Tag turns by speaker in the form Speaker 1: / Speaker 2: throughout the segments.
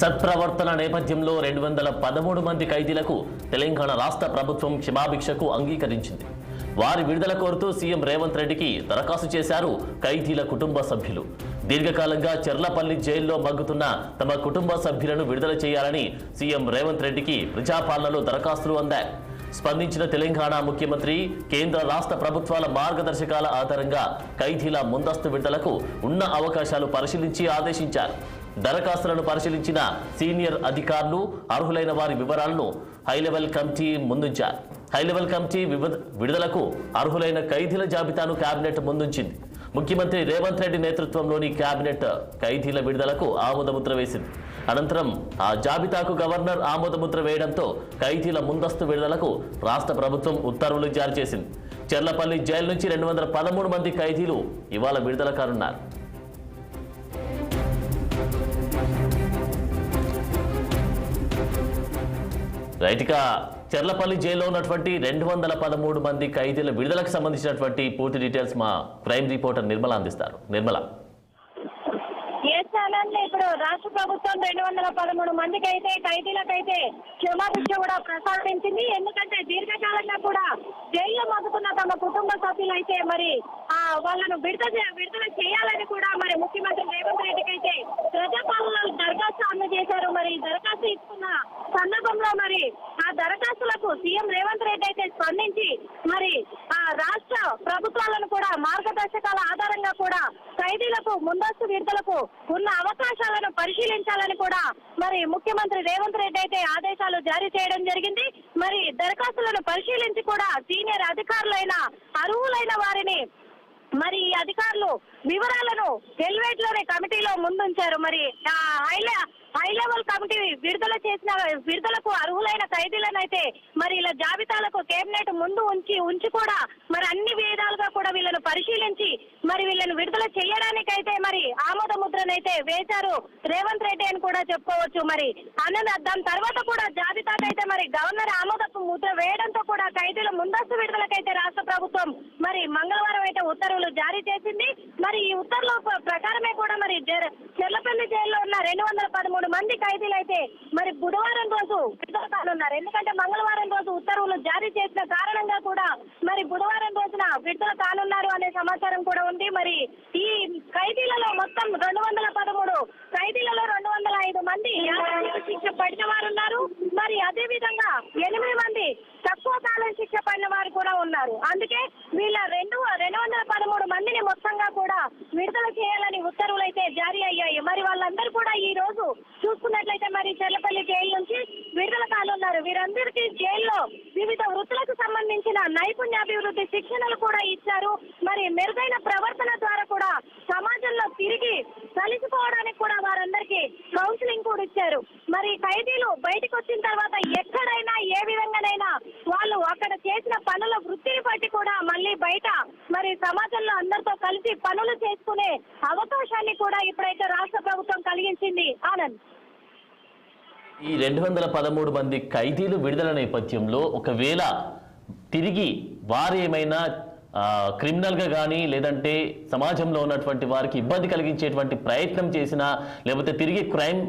Speaker 1: సత్ప్రవర్తన నేపథ్యంలో 213 మంది ఖైదీలకు తెలంగాణ రాష్ట్ర ప్రభుత్వం క్షమాభిక్షకు అంగీకరించింది. వారి విడుదల కోరుతూ సీఎం రేవంత్ రెడ్డికి దరఖాస్తు చేశారు ఖైదీల కుటుంబ సభ్యులు. దీర్ఘకాలంగా చెర్లపల్లి జైల్లో మగ్గుతున్న తమ కుటుంబ సభ్యులను విడుదల చేయాలని సీఎం రేవంత్ రెడ్డికి ప్రజాపాలనలో దరఖాస్తులు అందాయి. స్పందించిన తెలంగాణ ముఖ్యమంత్రి కేంద్ర రాష్ట్ర ప్రభుత్వాల మార్గదర్శకాల ఆధారంగా ఖైదీల ముందస్తు విడుదలకు ఉన్న అవకాశాలు పరిశీలించి ఆదేశించారు. దరఖాస్తులను పరిశీలించిన సీనియర్ అధికారులు అర్హులైన వారి వివరాలను హైలెవెల్ కమిటీ ముందుంచారు. హైలెవెల్ కమిటీ విడుదలకు అర్హులైన ఖైదీల జాబితాను కేబినెట్ ముందుంచింది. ముఖ్యమంత్రి రేవంత్ రెడ్డి నేతృత్వంలోని కేబినెట్ ఖైదీల విడుదలకు ఆమోదముద్ర వేసింది. అనంతరం ఆ జాబితాకు గవర్నర్ ఆమోదముద్ర వేయడంతో ఖైదీల ముందస్తు విడుదలకు రాష్ట్ర ప్రభుత్వం ఉత్తర్వులు జారీ చేసింది. చెర్లపల్లి జైలు నుంచి 213 మంది ఖైదీలు ఇవాళ విడుదల కానున్నారు. రైట్గా చెర్లపల్లి జైల్లో ఉన్నటువంటి 213 మంది ఖైదీల విడుదలకు సంబంధించినటువంటి పూర్తి డీటెయిల్స్ మా క్రైమ్ రిపోర్టర్ నిర్మల అందిస్తారు. నిర్మల,
Speaker 2: ఇప్పుడు రాష్ట్ర ప్రభుత్వం 213 మందికి అయితే ఖైదీలకైతే క్షమాభిక్ష కూడా ప్రసాదించింది. ఎందుకంటే దీర్ఘకాలంగా కూడా జైల్లో మగ్గుతున్న తమ కుటుంబ సభ్యులైతే మరి వాళ్ళను విడుదల చేయాలని కూడా మరి ముఖ్యమంత్రి రేవంత్ రెడ్డికి అయితే ప్రజాపాలన దరఖాస్తు అందజేశారు. మరి దరఖాస్తు ఇస్తున్న సందర్భంలో మరి ఆ దరఖాస్తులకు సీఎం రేవంత్ రెడ్డి అయితే స్పందించి మరి ఆ రాష్ట్ర ప్రభుత్వాలను కూడా మార్గదర్శకాల ఆధారంగా కూడా ఖైదీలకు ముందస్తు విడుదలకు ఉన్న అవకాశాలను పరిశీలించాలని కూడా మరి ముఖ్యమంత్రి రేవంత్ రెడ్డి అయితే ఆదేశాలు జారీ చేయడం జరిగింది. మరి దరఖాస్తులను పరిశీలించి కూడా సీనియర్ అధికారులైన అర్హులైన వారిని మరి ఈ అధికారులు వివరాలను ఎలివేట్ లోని కమిటీలో ముందుంచారు. మరి హై లెవెల్ కమిటీ విడుదలకు అర్హులైన ఖైదీలను అయితే మరి ఇలా జాబితాలకు కేబినెట్ ముందు ఉంచి కూడా మరి అన్ని విధాలుగా కూడా వీళ్ళను పరిశీలించి మరి వీళ్ళను విడుదల చేయడానికైతే మరి ఆమోద ముద్రనైతే వేశారు రేవంత్ రెడ్డి అని కూడా చెప్పుకోవచ్చు. మరి దాని తర్వాత కూడా జాబితాకైతే మరి గవర్నర్ ఆమోద ముద్ర వేయడంతో కూడా ఖైదీల ముందస్తు విడుదలకైతే రాష్ట్ర ప్రభుత్వం మరి మంగళవారం అయితే ఉత్తర్వులు జారీ చేసింది. మరి ఈ ఉత్తర్వుల ప్రకారమే కూడా మరి చెర్లపల్లి జైల్లో ఉన్న 213 మంది ఖైదీలు అయితే మరి బుధవారం రోజు విడుదల కానున్నారు. ఎందుకంటే మంగళవారం రోజు ఉత్తర్వులు జారీ చేసిన కారణంగా కూడా మరి బుధవారం రోజున విడుదల కానున్నారు అనే సమాచారం కూడా ఉంది. మరి ఈ ఖైదీలలో మొత్తం 213 ఖైదీలలో 205 మంది శిక్ష పడిన వారు ఉన్నారు. మరి అదే విధంగా 8 మంది తక్కువ కాలం శిక్ష పడిన వారు కూడా ఉన్నారు. అందుకే వీళ్ళ 213 మందిని మొత్తంగా కూడా విడుదల చేయాలని ఉత్తర్వులు అయితే జారీ అయ్యాయి. మరి వాళ్ళందరూ కూడా ఈ రోజు చూసుకున్నట్లయితే మరి చెర్లపల్లి జైలు నుంచి విడుదల కానున్నారు. వీరందరికీ జైల్లో వివిధ వృత్తులకు సంబంధించిన నైపుణ్యాభివృద్ధి శిక్షణలు కూడా ఇచ్చారు. మరి మెరుగైన ప్రవర్తన ద్వారా కూడా సమాజంలో తిరిగి కలిసిపోవడానికి కూడా వారందరికీ కౌన్సిలింగ్ కూడా ఇచ్చారు. మరి ఖైదీలు బయటకు వచ్చిన తర్వాత ఎక్కడైనా ఏ విధంగానైనా వాళ్ళు అక్కడ చేసిన పనుల వృత్తిని బట్టి కూడా మళ్ళీ బయట మరి సమాజంలో అందరితో కలిసి పనులు చేసుకునే అవకాశాన్ని కూడా ఇప్పుడైతే రాష్ట్ర ప్రభుత్వం కలిగించింది. ఆనంద్,
Speaker 1: ఈ 213 మంది ఖైదీలు విడుదల నేపథ్యంలో ఒకవేళ తిరిగి వారు ఏమైనా క్రిమినల్గా కానీ లేదంటే సమాజంలో ఉన్నటువంటి వారికి ఇబ్బంది కలిగించేటువంటి ప్రయత్నం చేసినా లేకపోతే తిరిగి క్రైమ్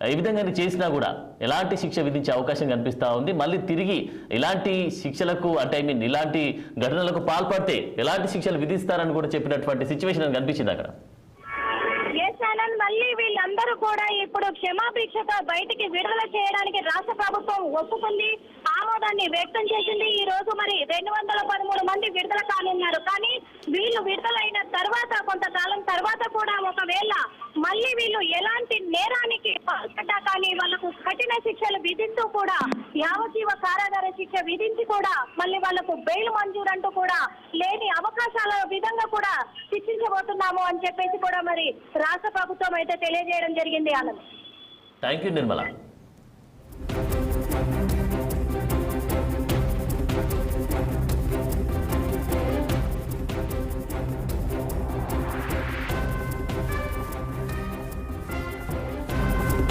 Speaker 1: ఏ విధంగా చేసినా కూడా ఎలాంటి శిక్ష విధించే అవకాశం కనిపిస్తూ ఉంది. మళ్ళీ తిరిగి ఇలాంటి శిక్షలకు అంటే ఇలాంటి ఘటనలకు పాల్పడితే ఎలాంటి శిక్షలు విధిస్తారని కూడా చెప్పినటువంటి సిచ్యువేషన్ కనిపించింది అక్కడ.
Speaker 2: మళ్ళీ వీళ్ళందరూ కూడా ఇప్పుడు క్షమాభిక్షతో బయటికి విడుదల చేయడానికి రాష్ట్ర ప్రభుత్వం ఒప్పుకుంది, ఆమోదాన్ని వ్యక్తం చేసింది. ఈ రోజు మరి 213 మంది విడుదల కానున్నారు. కానీ వీళ్ళు విడుదలైన తర్వాత కొంతకాలం తర్వాత కూడా ఒకవేళ మళ్ళీ వీళ్ళు ఎలాంటి నేరానికి పాల్పడ్డా కానీ వాళ్ళకు కఠిన శిక్షలు విధిస్తూ కూడా యావజ్జీవ కారాగార శిక్ష విధించి కూడా మళ్ళీ వాళ్ళకు బెయిల్ మంజూరు అంటూ కూడా లేని అవకాశాల విధంగా కూడా శిక్షించబోతున్నాము అని చెప్పేసి కూడా మరి రాష్ట్ర ప్రభుత్వం అయితే తెలియజేయడం జరిగింది. Anand,
Speaker 1: thank you Nirmala.